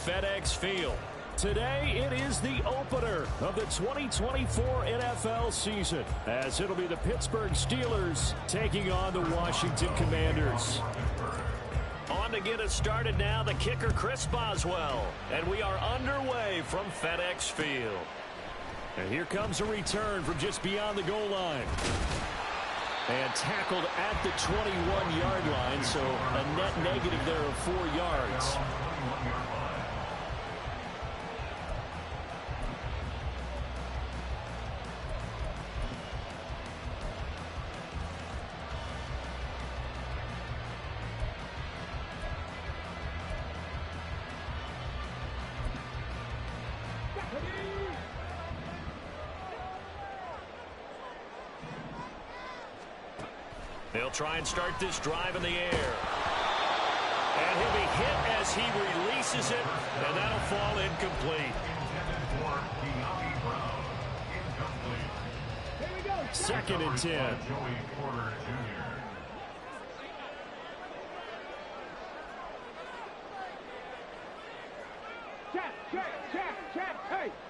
FedEx Field. Today, it is the opener of the 2024 NFL season, as it'll be the Pittsburgh Steelers taking on the Washington Commanders. On to get us started now, the kicker, Chris Boswell. And we are underway from FedEx Field. And here comes a return from just beyond the goal line. And tackled at the 21-yard line, so a net negative there of 4 yards. They'll try and start this drive in the air. And he'll be hit as he releases it, and that'll fall incomplete. 2nd and 10.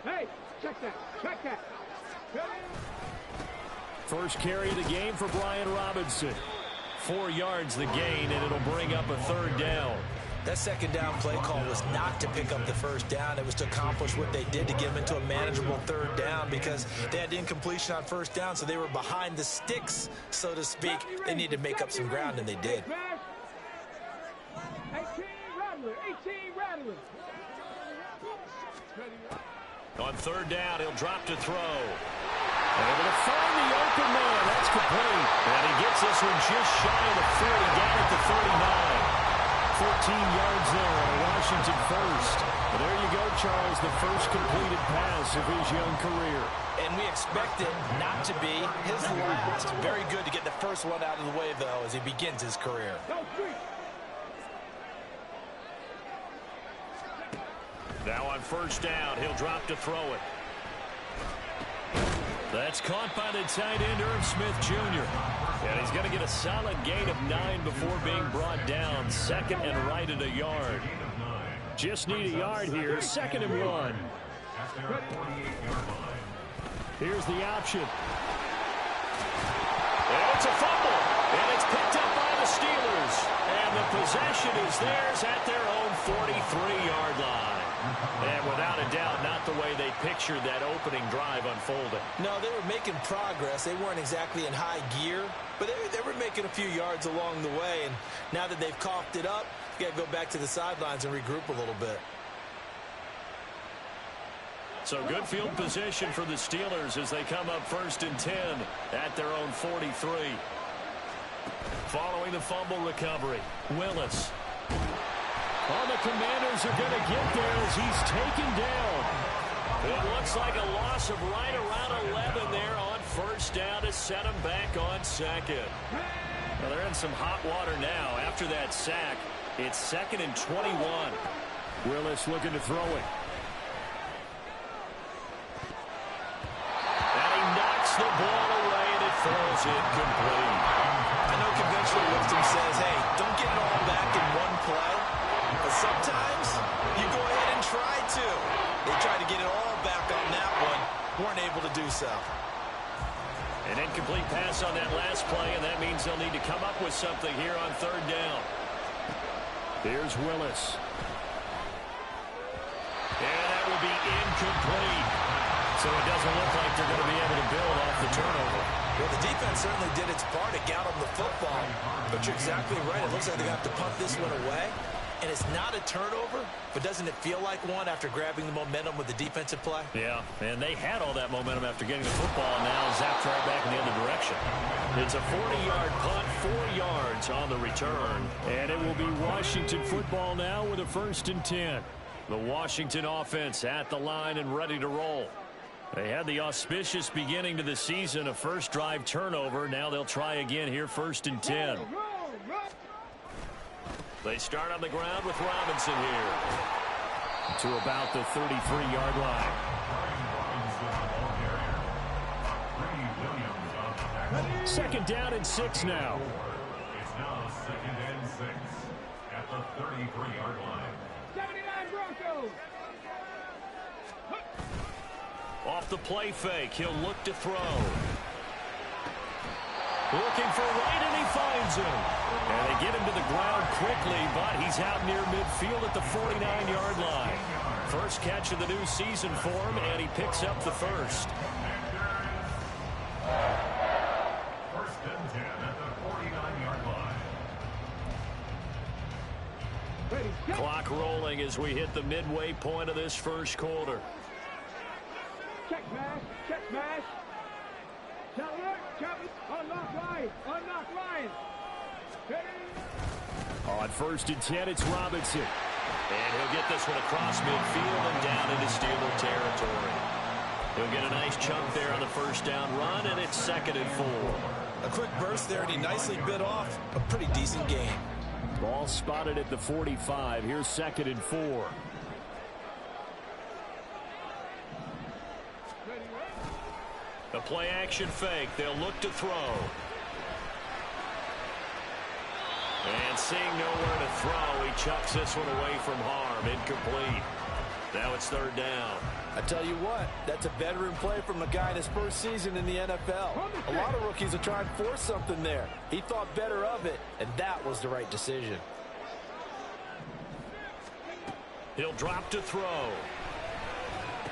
Hey, check that. First carry of the game for Brian Robinson. 4 yards the gain, and it'll bring up a 3rd down. That 2nd down play call was not to pick up the 1st down. It was to accomplish what they did to get them into a manageable 3rd down because they had incompletion on 1st down, so they were behind the sticks, so to speak. They needed to make up some ground, and they did. 18 Rattler. On 3rd down, he'll drop to throw. Able to find the open man. That's complete. And he gets this one just shy of the 40, down at the 39. 14 yards there on a Washington first. And there you go, Charles, the first completed pass of his young career. And we expect it not to be his last. Very good to get the first one out of the way, though, as he begins his career. Now on 1st down, he'll drop to throw it. That's caught by the tight end, Irv Smith Jr. And he's going to get a solid gain of 9 before being brought down. 2nd and right at a yard. Just need a yard here. 2nd and 1. Here's the option. And it's a fumble. And it's picked up by the Steelers. And the possession is theirs at their own 43-yard line. And without a doubt, not the way they pictured that opening drive unfolding. No, they were making progress. They weren't exactly in high gear, but they were making a few yards along the way. And now that they've coughed it up, you got to go back to the sidelines and regroup a little bit. So good field position for the Steelers as they come up 1st and 10 at their own 43. Following the fumble recovery, Willis. Well, the Commanders are going to get there as he's taken down. It looks like a loss of right around 11 there on 1st down to set him back on 2nd. Well, they're in some hot water now. After that sack, it's 2nd and 21. Willis looking to throw it. And he knocks the ball away, and it falls incomplete. I know conventional wisdom says, hey, don't get it all back in one play. But sometimes you go ahead and try to. They tried to get it all back on that one. Weren't able to do so. An incomplete pass on that last play, and that means they'll need to come up with something here on 3rd down. Here's Willis. And that will be incomplete. So it doesn't look like they're going to be able to build off the turnover. Well, the defense certainly did its part to get them the football. But you're exactly right. It looks like they're going to have to punt this one away. And it's not a turnover, but doesn't it feel like one after grabbing the momentum with the defensive play? Yeah, and they had all that momentum after getting the football, and now zapped right back in the other direction. It's a 40-yard punt, 4 yards on the return. And it will be Washington football now with a 1st and 10. The Washington offense at the line and ready to roll. They had the auspicious beginning to the season, a first drive turnover. Now they'll try again here, 1st and 10. They start on the ground with Robinson here. To about the 33-yard line. 2nd down and 6 now. It's now 2nd and 6 at the 33-yard line. 79 Broncos. go. Off the play fake, he'll look to throw. Looking for right, and he finds him. And they get him to the ground quickly, but he's out near midfield at the 49-yard line. First catch of the new season for him, and he picks up the first. First and 10 at the 49-yard line. Ready, go. Clock rolling as we hit the midway point of this first quarter. Check mash, check mash. Tell it, unlock line, unlock line. Ready. On first and 10, it's Robinson. And he'll get this one across midfield and down into Steeler territory. He'll get a nice chunk there on the first down run, and it's 2nd and 4. A quick burst there, and he nicely bit off a pretty decent gain. Ball spotted at the 45. Here's 2nd and 4. A play action fake. They'll look to throw. And seeing nowhere to throw, he chucks this one away from harm. Incomplete. Now it's 3rd down. I tell you what, that's a bedroom play from a guy in his first season in the NFL. A lot of rookies are trying to force something there. He thought better of it, and that was the right decision. He'll drop to throw.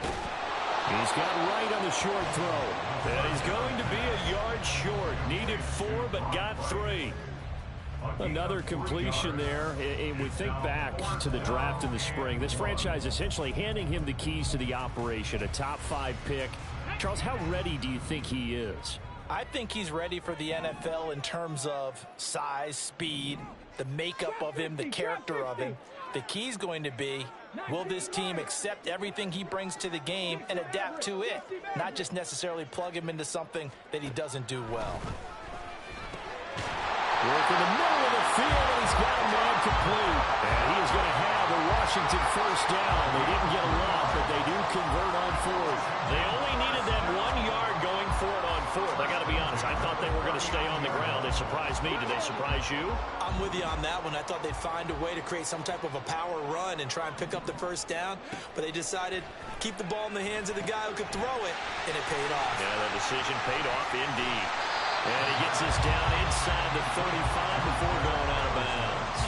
He's got right on the short throw. And he's going to be a yard short. Needed 4, but got 3. Another completion there. And we think back to the draft in the spring. This franchise essentially handing him the keys to the operation, a top 5 pick. Charles, how ready do you think he is? I think he's ready for the NFL in terms of size, speed, the makeup of him, the character of him. The key's going to be, will this team accept everything he brings to the game and adapt to it, not just necessarily plug him into something that he doesn't do well. Work in the middle of the field, and he's got a man complete. And he is going to have a Washington first down. They didn't get a lot, but they do convert on 4th. They only needed that 1 yard going for it on 4th. I got to be honest, I thought they were going to stay on the ground. They surprised me. Did they surprise you? I'm with you on that one. I thought they'd find a way to create some type of a power run and try and pick up the first down, but they decided to keep the ball in the hands of the guy who could throw it, and it paid off. Yeah, the decision paid off indeed. And he gets this down inside the 35 before going out of bounds.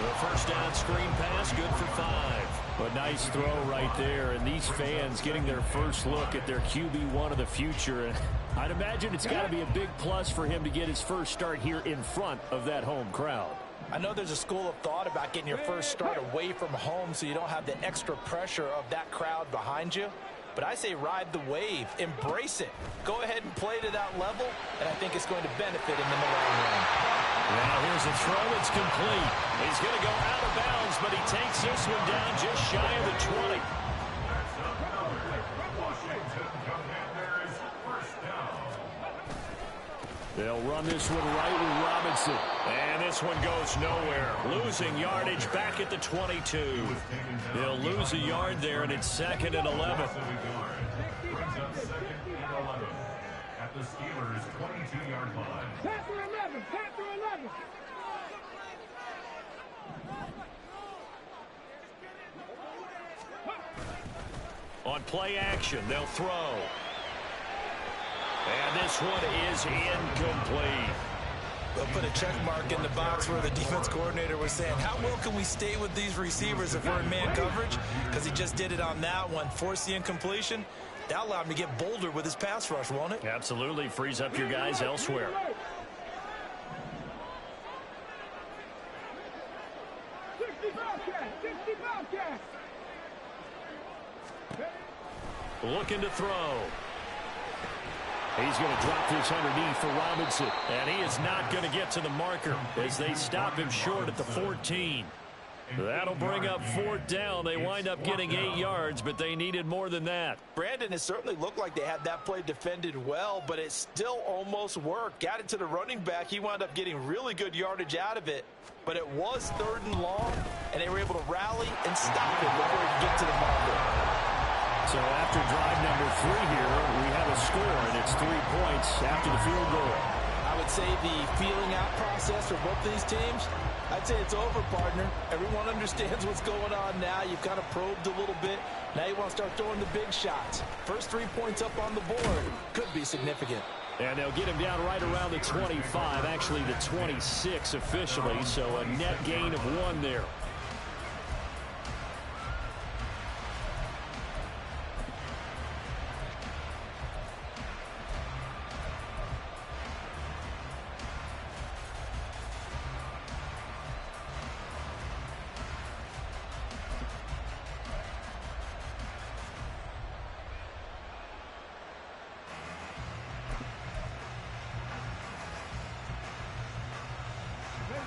The first down screen pass, good for 5. A nice throw right there, and these fans getting their first look at their QB1 of the future. And I'd imagine it's got to be a big plus for him to get his first start here in front of that home crowd. I know there's a school of thought about getting your first start away from home so you don't have the extra pressure of that crowd behind you. But I say ride the wave, embrace it. Go ahead and play to that level, and I think it's going to benefit him in the long run. Now here's a throw, it's complete. He's going to go out of bounds, but he takes this one down just shy of the 20. They'll run this one right with Robinson. And this one goes nowhere. Losing yardage back at the 22. They'll lose a yard there, and it's 2nd and 11. At the Steelers' 22-yard line. Panther 11, Panther 11. On play action, they'll throw. And this one is incomplete. They'll put a check mark in the box where the defense coordinator was saying, how well can we stay with these receivers if we're in man coverage? Because he just did it on that one. Force the incompletion. That allowed him to get bolder with his pass rush, won't it? Absolutely. Frees up your guys elsewhere. Looking to throw. He's going to drop this underneath for Robinson. And he is not going to get to the marker as they stop him short at the 14. That'll bring up 4th down. They wind up getting 8 yards, but they needed more than that. Brandon, it certainly looked like they had that play defended well, but it still almost worked. Got it to the running back. He wound up getting really good yardage out of it, but it was 3rd and long, and they were able to rally and stop it before he could get to the marker. So after drive number 3 here, we have a score, and it's 3 points after the field goal. I would say the feeling out process for both these teams, I'd say it's over, partner. Everyone understands what's going on now. You've kind of probed a little bit. Now you want to start throwing the big shots. First 3 points up on the board could be significant. And they'll get him down right around the 25, actually the 26 officially, so a net gain of 1 there.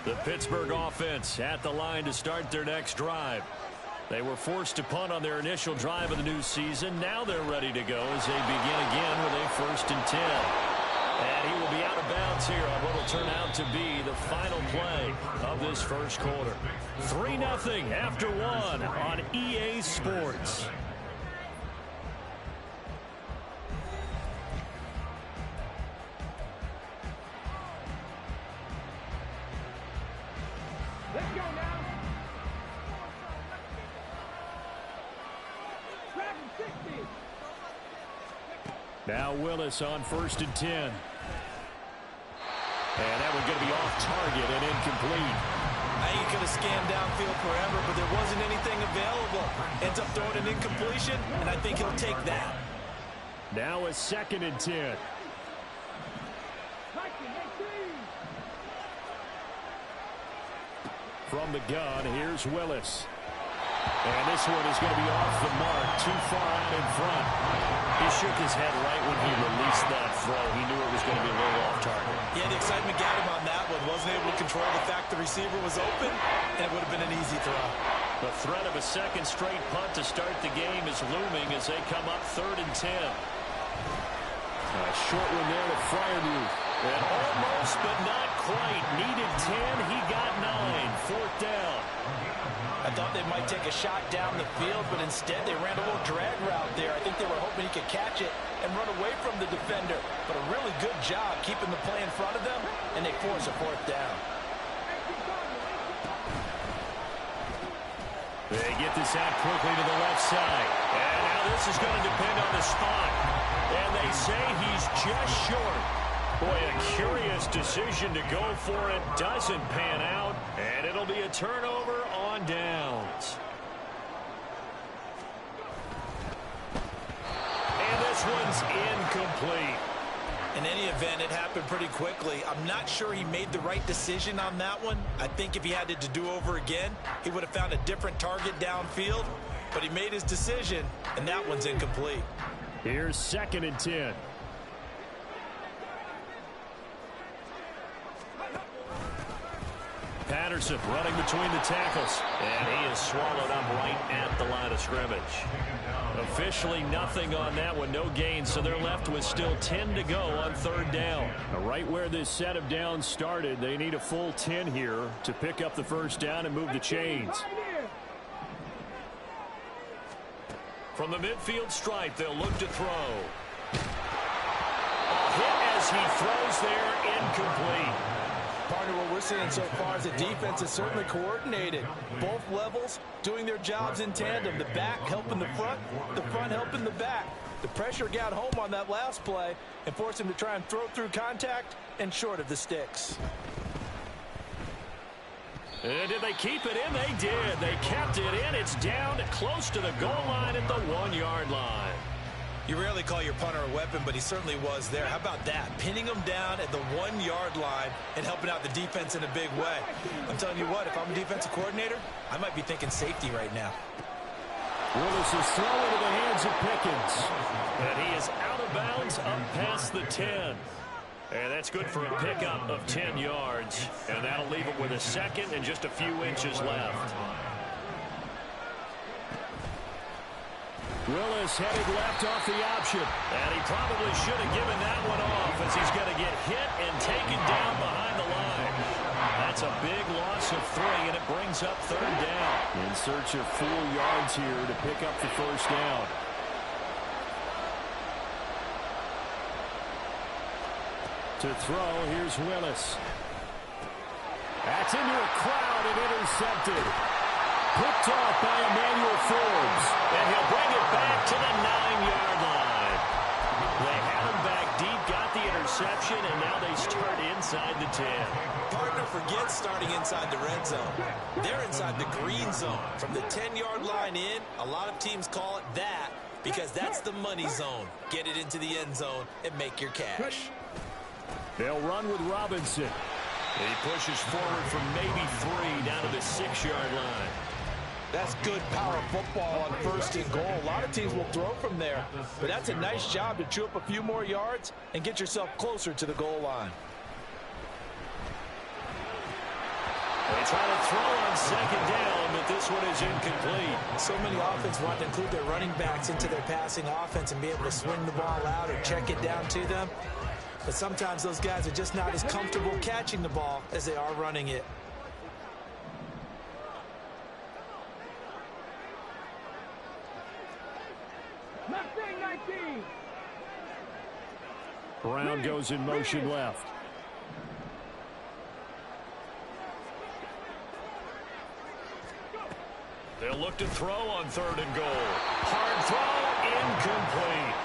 The Pittsburgh offense at the line to start their next drive. They were forced to punt on their initial drive of the new season. Now they're ready to go as they begin again with a 1st and 10. And he will be out of bounds here on what will turn out to be the final play of this first quarter. 3-0 after 1 on EA Sports. Let's go now. Grab him 60. Now Willis on 1st and 10. And that one's going to be off target and incomplete. I think he could have scanned downfield forever, but there wasn't anything available. Ends up throwing an incompletion, and I think he'll take that. Now a 2nd and 10. From the gun, here's Willis. And this one is going to be off the mark, too far out in front. He shook his head right when he released that throw. He knew it was going to be a little off target. Yeah, the excitement got him on that one. Wasn't able to control the fact the receiver was open, and it would have been an easy throw. The threat of a 2nd straight punt to start the game is looming as they come up 3rd and 10. A short one there to Fryermuth. And almost, but not quite. Needed 10. He got 9. 4th down. I thought they might take a shot down the field, but instead they ran a little drag route there. I think they were hoping he could catch it and run away from the defender. But a really good job keeping the play in front of them, and they force a 4th down. They get this out quickly to the left side. And now this is going to depend on the spot. And they say he's just short. Boy, a curious decision to go for it. Doesn't pan out. And it'll be a turnover on downs. And this one's incomplete. In any event, it happened pretty quickly. I'm not sure he made the right decision on that one. I think if he had it to do over again, he would have found a different target downfield. But he made his decision, and that one's incomplete. Here's 2nd and 10. Patterson running between the tackles. And he is swallowed up right at the line of scrimmage. Officially nothing on that one. No gain, so they're left with still 10 to go on 3rd down. Right where this set of downs started, they need a full 10 here to pick up the 1st down and move the chains. From the midfield stripe, they'll look to throw. A hit as he throws there, incomplete. Partner, what we're seeing so far is the defense is certainly coordinated. Both levels doing their jobs in tandem. The back helping the front helping the back. The pressure got home on that last play and forced him to try and throw through contact and short of the sticks. And did they keep it in? They did. They kept it in. It's down close to the goal line at the 1-yard line. You rarely call your punter a weapon, but he certainly was there. How about that? Pinning him down at the 1-yard line and helping out the defense in a big way. I'm telling you what, if I'm a defensive coordinator, I might be thinking safety right now. Willis is thrown into the hands of Pickens. And he is out of bounds up past the 10. And that's good for a pickup of 10 yards. And that'll leave him with a 2nd and just a few inches left. Willis headed left off the option. And he probably should have given that one off as he's going to get hit and taken down behind the line. That's a big loss of 3, and it brings up 3rd down. In search of 4 yards here to pick up the 1st down. To throw, here's Willis. That's into a crowd and intercepted. Picked off by Emmanuel Forbes. And he'll bring it back to the 9-yard line. They had him back deep, got the interception, and now they start inside the 10. Partner forgets starting inside the red zone. They're inside the green zone. From the 10-yard line in, a lot of teams call it that because that's the money zone. Get it into the end zone and make your cash. They'll run with Robinson. He pushes forward from maybe 3 down to the 6-yard line. That's good power football on 1st and goal. A lot of teams will throw from there, but that's a nice job to chew up a few more yards and get yourself closer to the goal line. They try to throw on 2nd down, but this one is incomplete. So many offenses want to include their running backs into their passing offense and be able to swing the ball out or check it down to them. But sometimes those guys are just not as comfortable catching the ball as they are running it. Mustang 19. Brown goes in motion left. They'll look to throw on 3rd and goal. Hard throw, incomplete.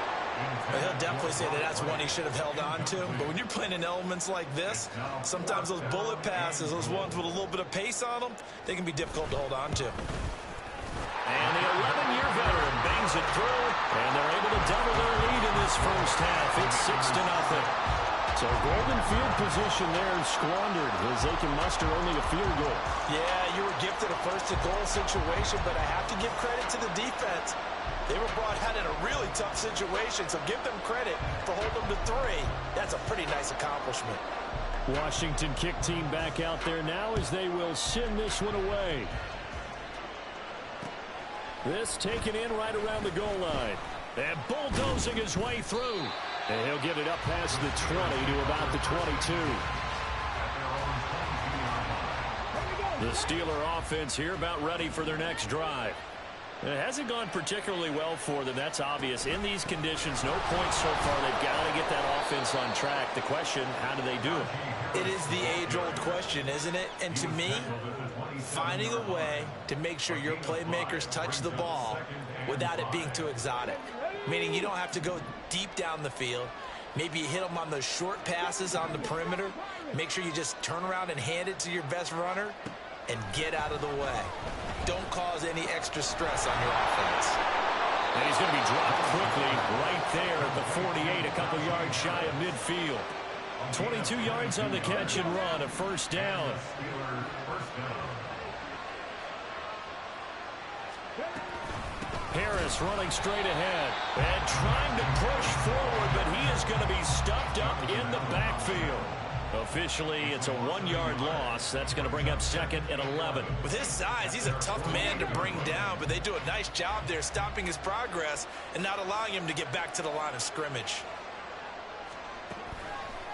Well, he'll definitely say that that's one he should have held on to. But when you're playing in elements like this, sometimes those bullet passes, those ones with a little bit of pace on them, they can be difficult to hold on to. And the 11-year veteran bangs it through, and they're able to double their lead in this first half. It's 6-0. So golden field position there squandered as they can muster only a field goal. Yeah, you were gifted a 1st and goal situation, but I have to give credit to the defense. They were brought out in a really tough situation, so give them credit for holding them to 3. That's a pretty nice accomplishment. Washington kick team back out there now as they will send this one away. This taken in right around the goal line. And bulldozing his way through. And he'll get it up past the 20 to about the 22. The Steeler offense here about ready for their next drive. It hasn't gone particularly well for them. That's obvious. In these conditions, no points so far. They've got to get that offense on track. The question, how do they do it? It is the age-old question, isn't it? And to me, finding a way to make sure your playmakers touch the ball without it being too exotic. Meaning you don't have to go deep down the field. Maybe you hit them on those short passes on the perimeter. Make sure you just turn around and hand it to your best runner and get out of the way. Don't cause any extra stress on your offense. And he's going to be dropped quickly right there at the 48, a couple yards shy of midfield. 22 yards on the catch and run, a 1st down. Harris running straight ahead and trying to push forward, but he is going to be stuffed up in the backfield. Officially, it's a 1-yard loss. That's going to bring up 2nd and 11. With his size, he's a tough man to bring down, but they do a nice job there stopping his progress and not allowing him to get back to the line of scrimmage.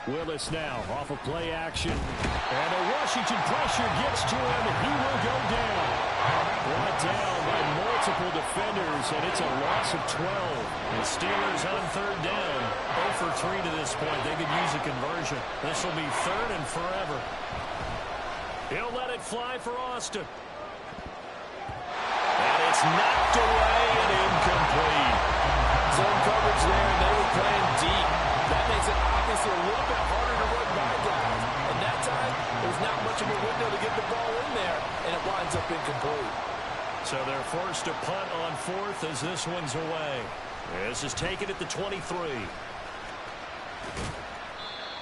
Willis now off of play action. And a Washington pressure gets to him, and he will go down. Brought down by multiple defenders, and it's a loss of 12. The Steelers on 3rd down. 0 for 3 to this point. They could use a conversion. This will be 3rd and forever. He'll let it fly for Austin. And it's knocked away and incomplete. Zone coverage there, and they were playing deep. That makes it obviously a little bit harder to run by guys. And that time, there's not much of a window to get the ball in there, and it winds up incomplete. So they're forced to punt on 4th as this one's away. This is taken at the 23.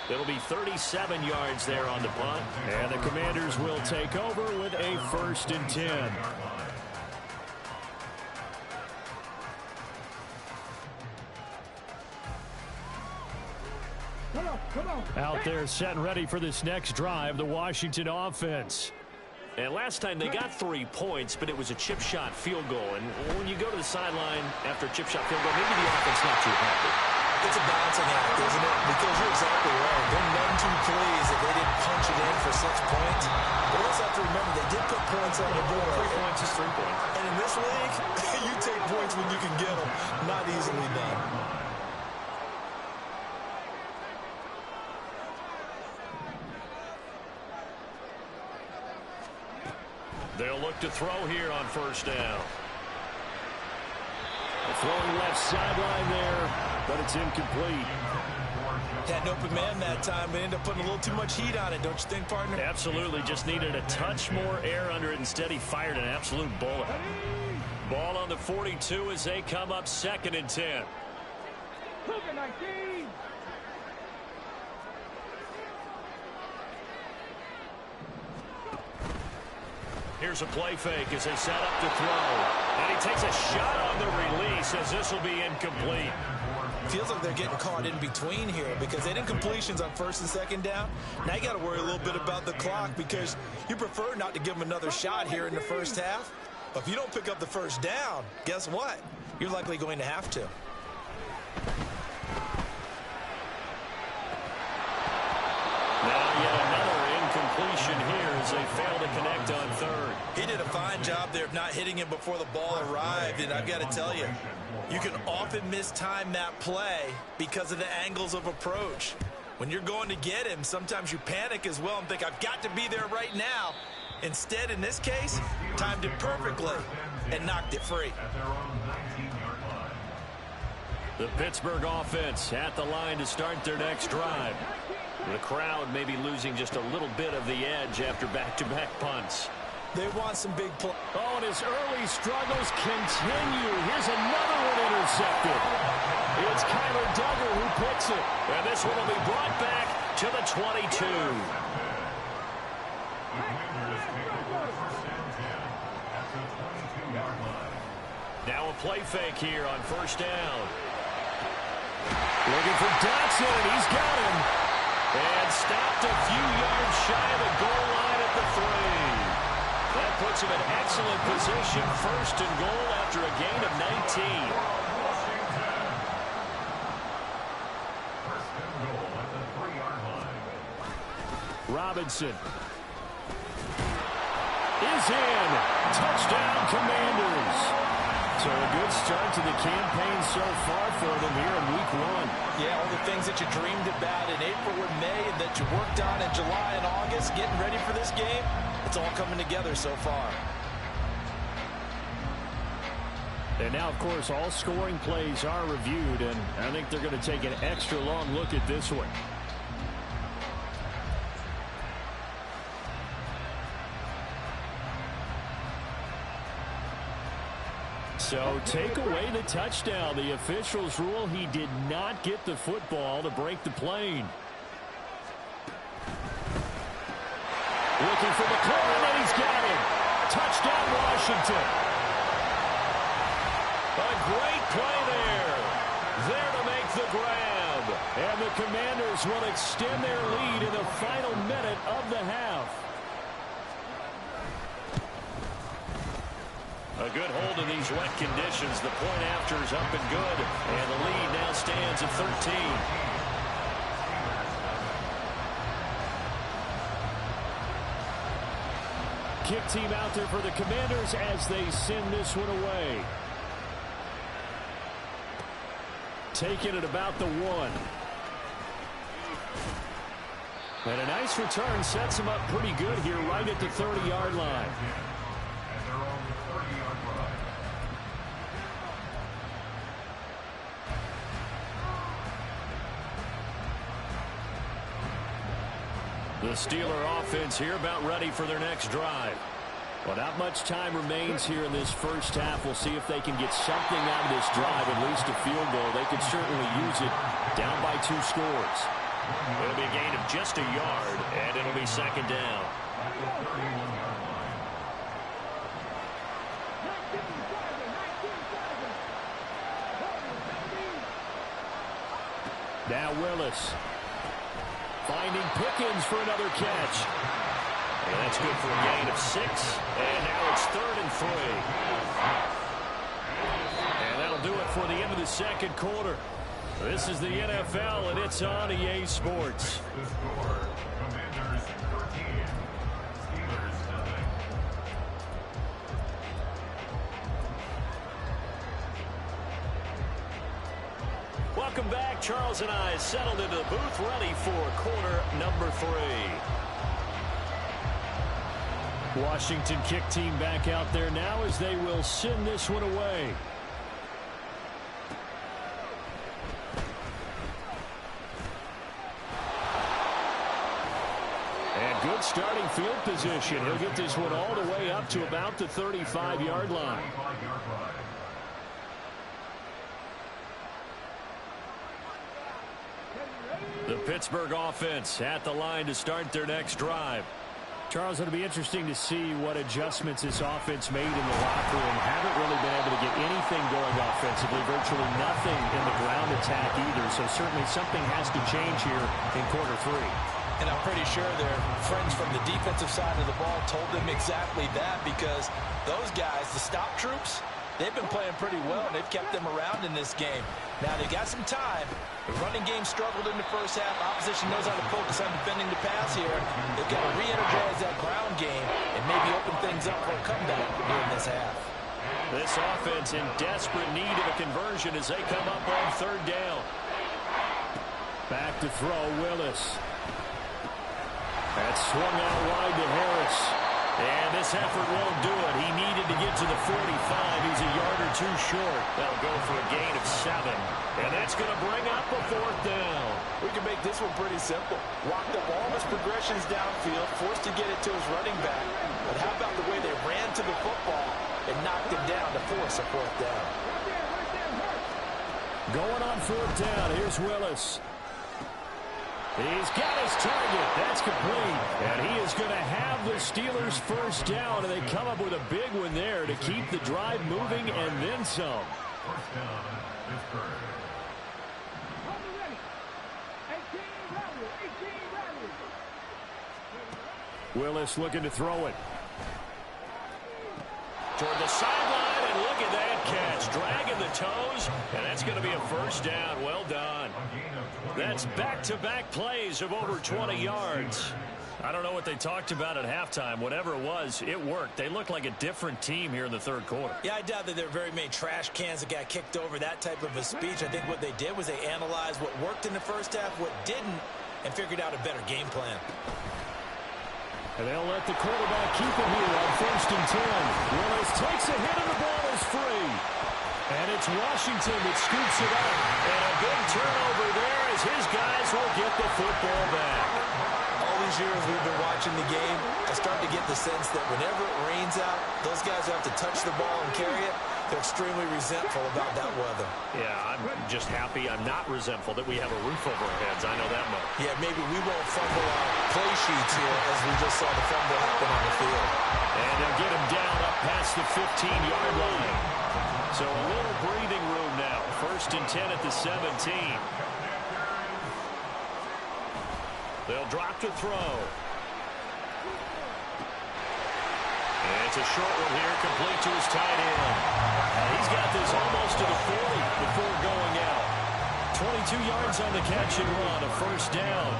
It'll be 37 yards there on the punt. And the Commanders will take over with a 1st and 10. Come on. Out there set and ready for this next drive, the Washington offense. And last time they got 3 points, but it was a chip shot field goal. And when you go to the sideline after a chip shot field goal, maybe the offense not too happy. It's a balancing act, isn't it? Because you're exactly right. They're none too pleased that they didn't punch it in for 6 points. But we also have to remember they did put points on the board. 3 points is 3 points. And in this league, you take points when you can get them. Not easily done. to throw here on first down. Throwing left sideline there, but it's incomplete. Had an open man that time, but ended up putting a little too much heat on it, don't you think, partner? Absolutely, just needed a touch more air under it. Instead, he fired an absolute bullet. Ball on the 42 as they come up 2nd and 10. Look at 19. Here's a play fake as they set up to throw. And he takes a shot on the release as this will be incomplete. Feels like they're getting caught in between here because they didn't completions on 1st and 2nd down. Now you got to worry a little bit about the clock because you prefer not to give them another shot here in the first half. But if you don't pick up the first down, guess what? You're likely going to have to. Now yet another incompletion here as they fail to connect on 3rd. He did a fine job there of not hitting him before the ball arrived, and I've got to tell you, you can often mistime that play because of the angles of approach. When you're going to get him, sometimes you panic as well and think, I've got to be there right now. Instead, in this case, timed it perfectly and knocked it free. The Pittsburgh offense at the line to start their next drive. The crowd may be losing just a little bit of the edge after back-to-back punts. They want some big play. Oh, and his early struggles continue. Here's another one intercepted. It's Kyler Duggar who picks it. And this one will be brought back to the 22. Now a play fake here on 1st down. Looking for Dotson, and he's got him. And stopped a few yards shy of the goal line at the 3. That puts him in excellent position, 1st and goal after a gain of 19. Robinson is in. Touchdown, Commanders. So a good start to the campaign so far for them here in Week 1. Yeah, all the things that you dreamed about in April and May and that you worked on in July and August, getting ready for this game, it's all coming together so far. And now, of course, all scoring plays are reviewed, and I think they're going to take an extra long look at this one. So take away the touchdown. The officials rule he did not get the football to break the plane. Looking for McLaurin, and he's got him. Touchdown, Washington. A great play there. There to make the grab. And the Commanders will extend their lead in the final minute of the half. A good hold in these wet conditions. The point after is up and good. And the lead now stands at 13. Kick team out there for the Commanders as they send this one away. Taking it about the 1. And a nice return sets him up pretty good here right at the 30-yard line. The Steeler offense here about ready for their next drive. Well, not much time remains here in this first half. We'll see if they can get something out of this drive, at least a field goal. They could certainly use it down by 2 scores. It'll be a gain of just a yard, and it'll be 2nd down. Now Willis. Finding Pickens for another catch. And that's good for a gain of 6. And now it's 3rd and 3. And that'll do it for the end of the second quarter. This is the NFL, and it's on EA Sports. The score, Commanders 13, Steelers 9. Welcome back. Charles and I settled into the booth, ready for quarter number 3. Washington kick team back out there now as they will send this one away. And good starting field position. He'll get this one all the way up to about the 35-yard line. The Pittsburgh offense at the line to start their next drive. Charles, it'll be interesting to see what adjustments this offense made in the locker room. Haven't really been able to get anything going offensively, virtually nothing in the ground attack either. So certainly something has to change here in quarter three. And I'm pretty sure their friends from the defensive side of the ball told them exactly that, because those guys, the stop troops, they've been playing pretty well, and they've kept them around in this game. Now, they got some time. The running game struggled in the first half. Opposition knows how to focus on defending the pass here. They've got to re-energize that ground game and maybe open things up for a comeback here in this half. This offense in desperate need of a conversion as they come up on third down. Back to throw, Willis. That's swung out wide to Harris. And this effort won't do it. He needed to get to the 45. He's a yard or two short. That'll go for a gain of 7. And that's going to bring up a fourth down. We can make this one pretty simple. Walked up all his progressions downfield, forced to get it to his running back. But how about the way they ran to the football and knocked him down to force a fourth down? Going on fourth down. Here's Willis. He's got his target. That's complete. And he is going to have the Steelers first down, and they come up with a big one there to keep the drive moving and then some. First down, Pittsburgh. Willis looking to throw it. Toward the sideline, and look at that catch. Dragging the toes, and that's going to be a first down. Well done. That's back-to-back plays of over 20 yards. I don't know what they talked about at halftime. Whatever it was, it worked. They looked like a different team here in the third quarter. Yeah, I doubt that there are very many trash cans that got kicked over, that type of a speech. I think what they did was they analyzed what worked in the first half, what didn't, and figured out a better game plan. And they'll let the quarterback keep it here on 1st and 10. Willis takes a hit and the ball is free. And it's Washington that scoops it up. And a big turnover there as his guys will get the football back. All these years we've been watching the game, I start to get the sense that whenever it rains out, those guys who have to touch the ball and carry it, they're extremely resentful about that weather. Yeah, I'm just happy I'm not resentful that we have a roof over our heads. I know that much. Yeah, maybe we won't fumble our play sheets here as we just saw the fumble happen on the field. And they'll get him down up past the 15-yard line. So a little breathing room now. 1st and 10 at the 17. They'll drop to throw. And it's a short one here, complete to his tight end. He's got this almost to the 40 before going out. 22 yards on the catch and run, a first down.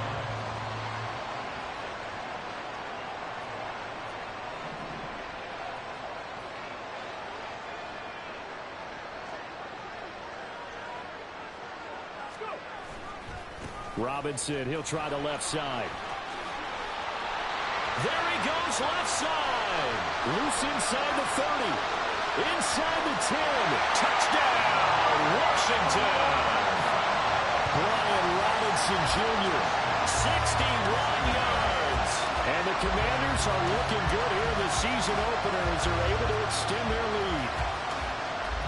Robinson, he'll try the left side. There he goes, left side. Loose inside the 30. Inside the 10. Touchdown, Washington. Brian Robinson Jr., 61 yards. And the Commanders are looking good here in the season opener as they're able to extend their lead.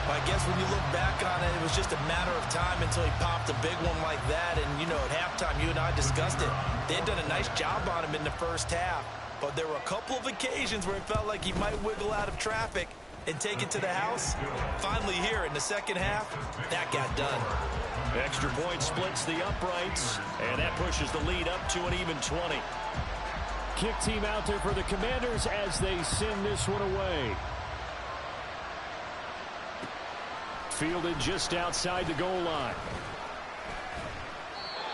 I guess when you look back on it, it was just a matter of time until he popped a big one like that. And, you know, at halftime, you and I discussed it. They had done a nice job on him in the first half. But there were a couple of occasions where it felt like he might wiggle out of traffic and take it to the house. Finally here in the second half, that got done. Extra point splits the uprights, and that pushes the lead up to an even 20. Kick team out there for the Commanders as they send this one away. Fielded just outside the goal line.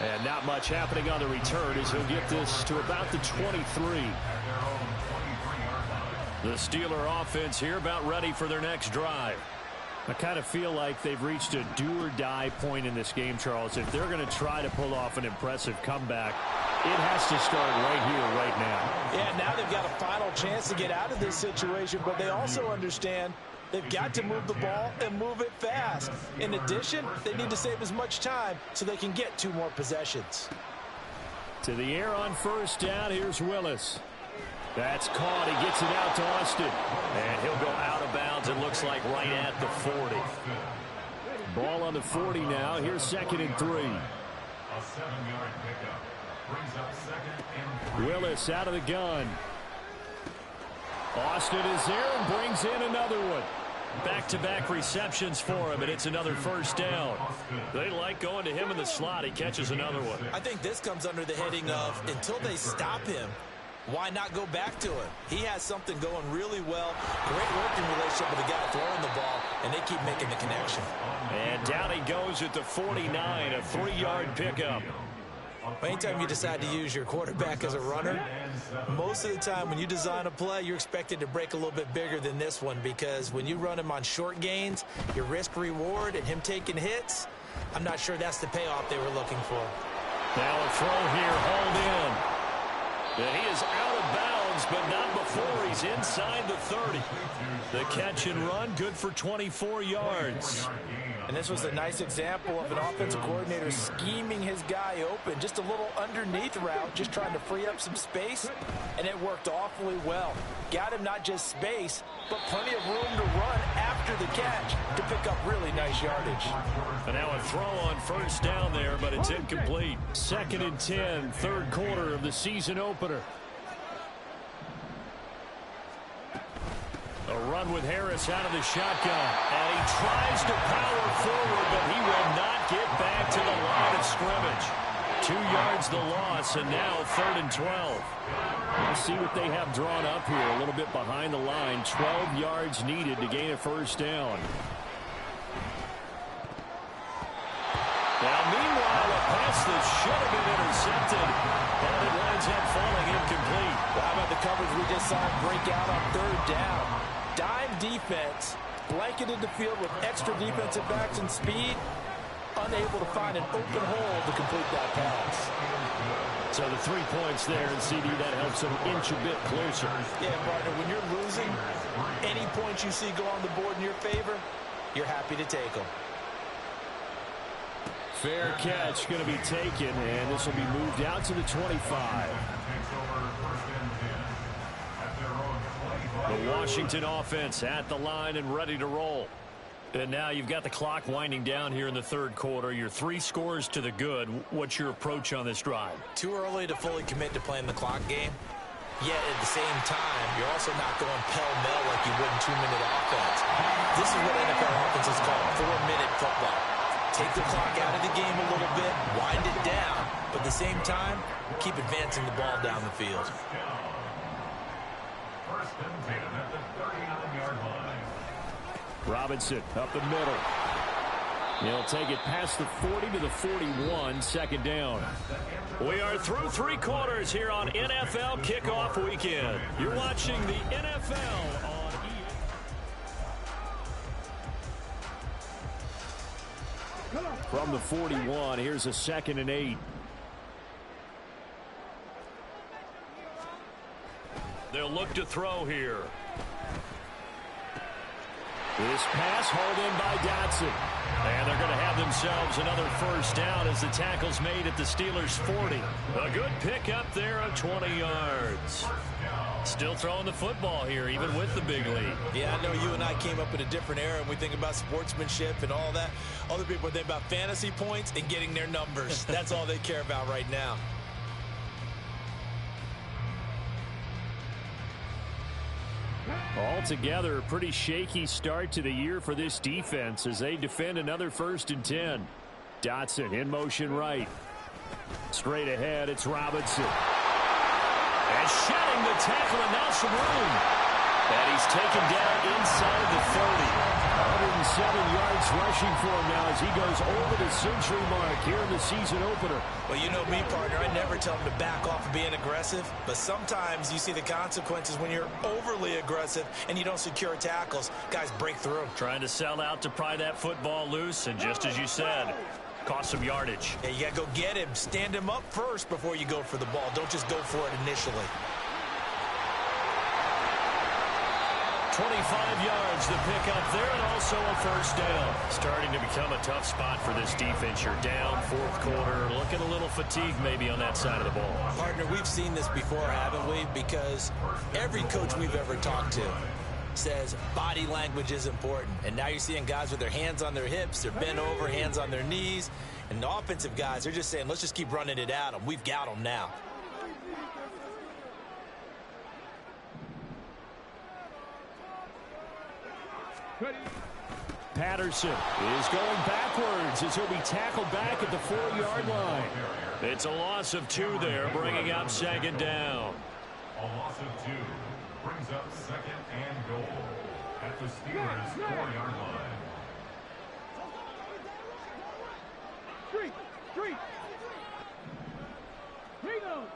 And not much happening on the return as he'll get this to about the 23. The Steeler offense here about ready for their next drive. I kind of feel like they've reached a do-or-die point in this game, Charles. If they're going to try to pull off an impressive comeback, It has to start right here, right now. Yeah, now they've got a final chance to get out of this situation, but they also understand they've got to move the ball and move it fast. In addition, they need to save as much time so they can get 2 more possessions. To the air on first down. Here's Willis. That's caught. He gets it out to Austin. And he'll go out of bounds, it looks like, right at the 40. Ball on the 40 now. Here's 2nd and 3. A 7-yard pickup. Brings up 2nd and 3. Willis out of the gun. Austin is there and brings in another one. Back-to-back receptions for him, and it's another first down. They like going to him in the slot. He catches another one. I think this comes under the heading of until they stop him, why not go back to him? He has something going really well. Great working relationship with the guy throwing the ball, and they keep making the connection. And down he goes at the 49, a 3-yard pickup. Anytime you decide to use your quarterback as a runner, most of the time when you design a play, you're expected to break a little bit bigger than this one, because when you run him on short gains, your risk-reward and him taking hits, I'm not sure that's the payoff they were looking for. Now a throw here, hauled in. And he is out of bounds, but not before he's inside the 30. The catch and run, good for 24 yards. And this was a nice example of an offensive coordinator scheming his guy open. Just a little underneath route, just trying to free up some space, and it worked awfully well. Got him not just space, but plenty of room to run after the catch to pick up really nice yardage. And now a throw on first down there, but it's incomplete. 2nd and 10, 3rd quarter of the season opener. A run with Harris out of the shotgun. And he tries to power forward, but he will not get back to the line of scrimmage. 2 yards the loss, and now 3rd and 12. Let's see what they have drawn up here. A little bit behind the line. 12 yards needed to gain a first down. Now, meanwhile, a pass that should have been intercepted, and it winds up falling incomplete. Well, how about the coverage we just saw break out on 3rd down? Dime defense, blanketed the field with extra defensive backs and speed, unable to find an open hole to complete that pass. So the 3 points there, and CD, that helps them inch a bit closer. Yeah, partner, when you're losing, any points you see go on the board in your favor, you're happy to take them. Fair catch going to be taken, and this will be moved out to the 25. The Washington offense at the line and ready to roll. And now you've got the clock winding down here in the 3rd quarter. Your 3 scores to the good. What's your approach on this drive? Too early to fully commit to playing the clock game. Yet at the same time, you're also not going pell-mell like you would in 2-minute offense. This is what NFL offenses call 4-minute football. Take the clock out of the game a little bit, wind it down, but at the same time, keep advancing the ball down the field. 1st and 10 at the 39-yard line. Robinson up the middle. He'll take it past the 40 to the 41, 2nd down. We are through 3 quarters here on NFL Kickoff Weekend. You're watching the NFL on EA. From the 41, here's a 2nd and 8. They'll look to throw here. This pass hauled in by Dotson. And they're going to have themselves another first down as the tackle's made at the Steelers' 40. A good pickup there of 20 yards. Still throwing the football here, even with the big lead. Yeah, I know you and I came up in a different era, and we think about sportsmanship and all that. Other people think about fantasy points and getting their numbers. That's all they care about right now. Altogether, a pretty shaky start to the year for this defense as they defend another 1st and 10. Dotson in motion right. Straight ahead, it's Robinson. And shedding the tackle, and now some room. And he's taken down inside the 30. 107 yards rushing for him now as he goes over the century mark here in the season opener. Well, you know me, partner. I never tell them to back off of being aggressive, but sometimes you see the consequences when you're overly aggressive and you don't secure tackles. Guys break through. Trying to sell out to pry that football loose, and just as you said, Cost some yardage. Yeah, you got to go get him. Stand him up first before you go for the ball. Don't just go for it initially. 25 yards, the pickup there, and also a first down. Starting to become a tough spot for this defense. You're down, fourth quarter, looking a little fatigued maybe on that side of the ball. Partner, we've seen this before, haven't we? Because every coach we've ever talked to says body language is important. And now you're seeing guys with their hands on their hips, they're bent over, hands on their knees. And the offensive guys, they're just saying, let's just keep running it at them. We've got them now. Patterson is going backwards as he'll be tackled back at the 4-yard line. It's a loss of 2 there, bringing up second down. A loss of 2 brings up second and goal at the Steelers' 4-yard line. Street. Reload.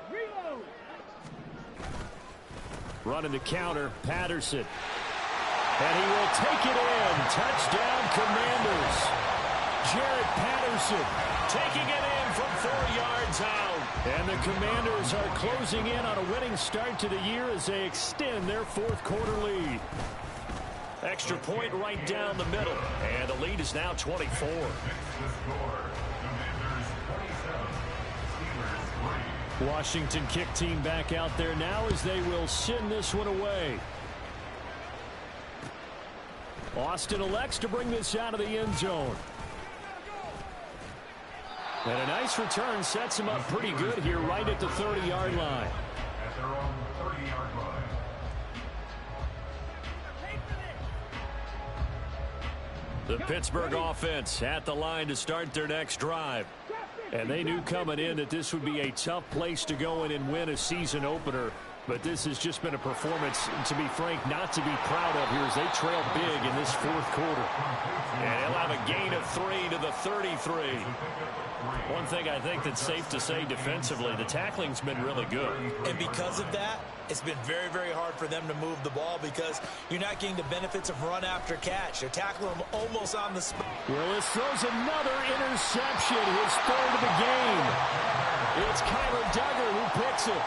Running the counter, Patterson. And he will take it in. Touchdown, Commanders. Jared Patterson taking it in from 4 yards out. And the Commanders are closing in on a winning start to the year as they extend their fourth quarter lead. Extra point right down the middle. And the lead is now 24. Washington kick team back out there now as they will send this one away. Austin elects to bring this out of the end zone. And a nice return sets him up pretty good here right at the 30-yard line. At their own 30-yard line. The Pittsburgh offense at the line to start their next drive. And they knew coming in that this would be a tough place to go in and win a season opener. But this has just been a performance, to be frank, not to be proud of here as they trail big in this fourth quarter. And he'll have a gain of 3 to the 33. One thing I think that's safe to say defensively, the tackling's been really good. And because of that, it's been very, very hard for them to move the ball because you're not getting the benefits of run after catch. They're tackling them almost on the spot. Willis throws another interception, his third of the game. It's Kyler Duggar who picks it.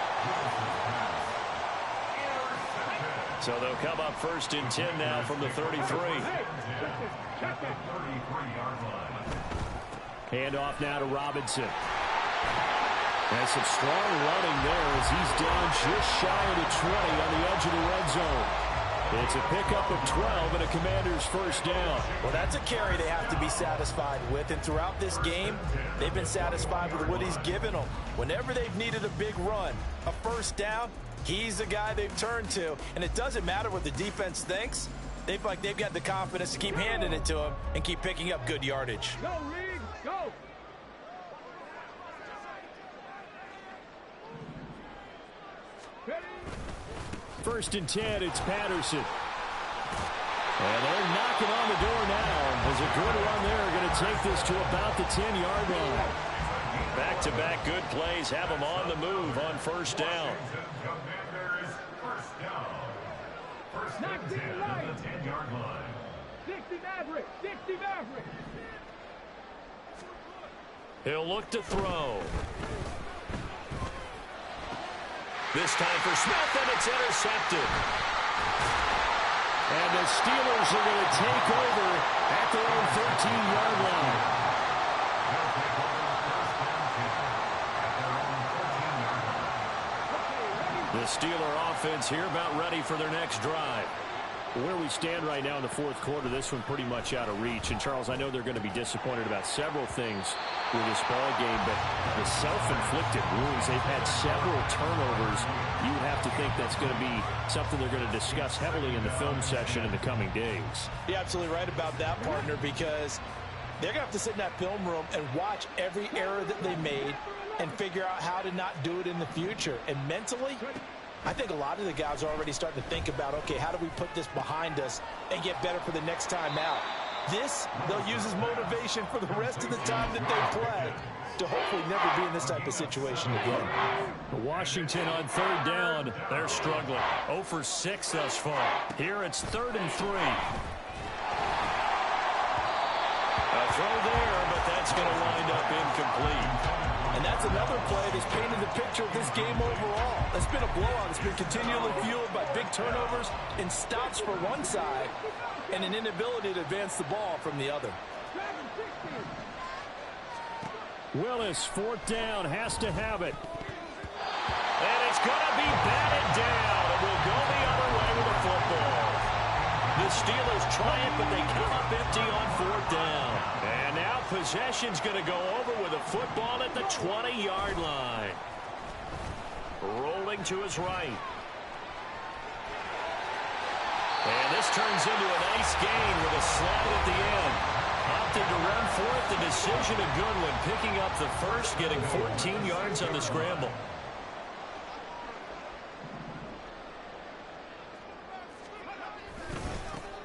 So they'll come up first and 10 now from the 33. Hand off now to Robinson. And some strong running there as he's down just shy of the 20 on the edge of the red zone. It's a pickup of 12 and a Commander's first down. Well, that's a carry they have to be satisfied with. And throughout this game, they've been satisfied with what he's given them. Whenever they've needed a big run, a first down, he's the guy they've turned to. And it doesn't matter what the defense thinks. They've got the confidence to keep handing it to him and keep picking up good yardage. Go, Reed, go. First and 10, it's Patterson. And they're knocking on the door now. There's a good run there. Going to take this to about the 10-yard line. Back-to-back good plays have them on the move on first down. First and 10 on the 10-yard line. 60 Maverick. He'll look to throw. This time for Smith, and it's intercepted. And the Steelers are going to take over at their own 13-yard line. The Steeler offense here about ready for their next drive. Where we stand right now in the fourth quarter, this one pretty much out of reach. And, Charles, I know they're going to be disappointed about several things with this ball game, but the self-inflicted wounds, they've had several turnovers. You would have to think that's going to be something they're going to discuss heavily in the film session in the coming days. You're absolutely right about that, partner, because they're going to have to sit in that film room and watch every error that they made and figure out how to not do it in the future. And mentally, I think a lot of the guys are already starting to think about, okay, how do we put this behind us and get better for the next time out? This, they'll use as motivation for the rest of the time that they play to hopefully never be in this type of situation again. Washington on third down. They're struggling. 0 for 6 thus far. Here it's 3rd and 3. A throw there, but that's That's going to wind up incomplete. And that's another play that's painted the picture of this game overall. It's been a blowout. It's been continually fueled by big turnovers and stops for one side and an inability to advance the ball from the other. Willis, fourth down, has to have it. And it's going to be batted down. It will go the other way with the football. The Steelers try it, but they come up empty on fourth down. And now possession's going to go over with a football at the 20-yard line. Rolling to his right. And this turns into a nice gain with a slide at the end. Opted to run for it. The decision a good one. Picking up the first, getting 14 yards on the scramble.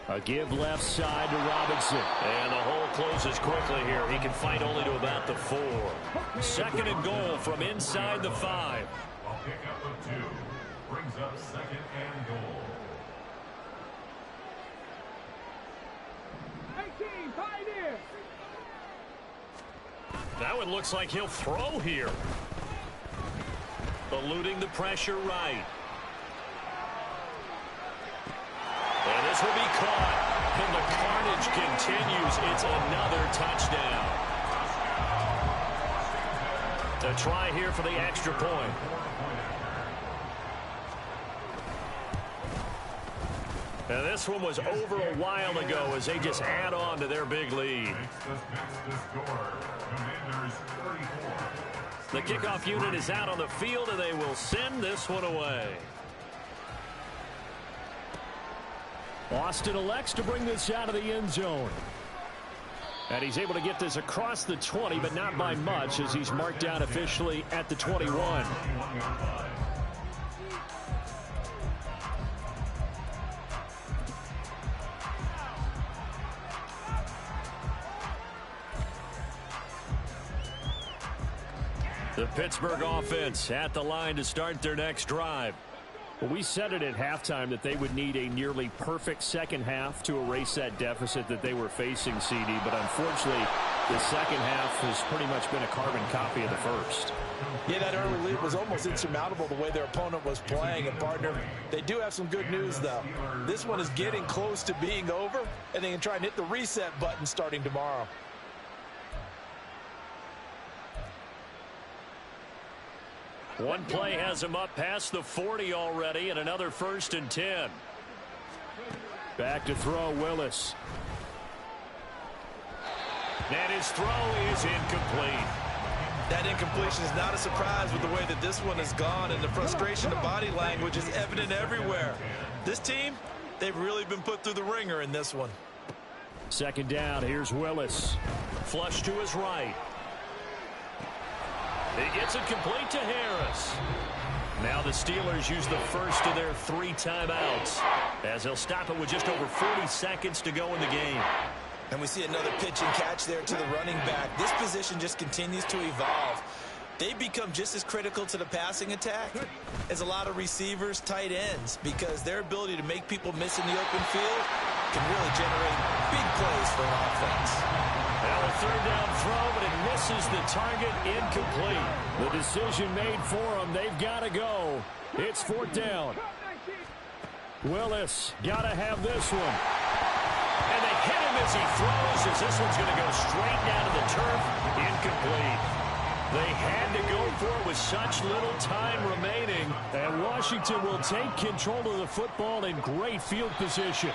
A give left side to Robinson. And the hole closes quickly here. He can fight only to about the 4. Second and goal from inside the 5. A pickup of 2 brings up second and goal. 18, Pioneer. That one looks like he'll throw here. Eluding the pressure right. And this will be caught. And the carnage continues. It's another touchdown. A try here for the extra point. And this one was over a while ago as they just add on to their big lead. The kickoff unit is out on the field, and they will send this one away. Austin elects to bring this out of the end zone. And he's able to get this across the 20, but not by much, as he's marked down officially at the 21. The Pittsburgh offense at the line to start their next drive. Well, we said it at halftime that they would need a nearly perfect second half to erase that deficit that they were facing, CD. But unfortunately, the second half has pretty much been a carbon copy of the first. Yeah, that early lead was almost insurmountable the way their opponent was playing. And, partner, they do have some good news, though. This one is getting close to being over, and they can try and hit the reset button starting tomorrow. One play has him up past the 40 already, and another 1st and 10. Back to throw, Willis. And his throw is incomplete. That incompletion is not a surprise with the way that this one has gone, and the frustration of body language is evident everywhere. This team, they've really been put through the ringer in this one. Second down, here's Willis. Flush to his right. He gets it complete to Harris. Now the Steelers use the first of their 3 timeouts, as they'll stop it with just over 40 seconds to go in the game. And we see another pitch and catch there to the running back. This position just continues to evolve. They become just as critical to the passing attack as a lot of receivers, tight ends, because their ability to make people miss in the open field can really generate big plays for an offense. Now a 3rd down throw, but it misses the target, incomplete. The decision made for them. They've got to go. It's 4th down. Willis got to have this one. And they hit him as he throws, as this one's going to go straight down to the turf. Incomplete. They had to go for it with such little time remaining. And Washington will take control of the football in great field position.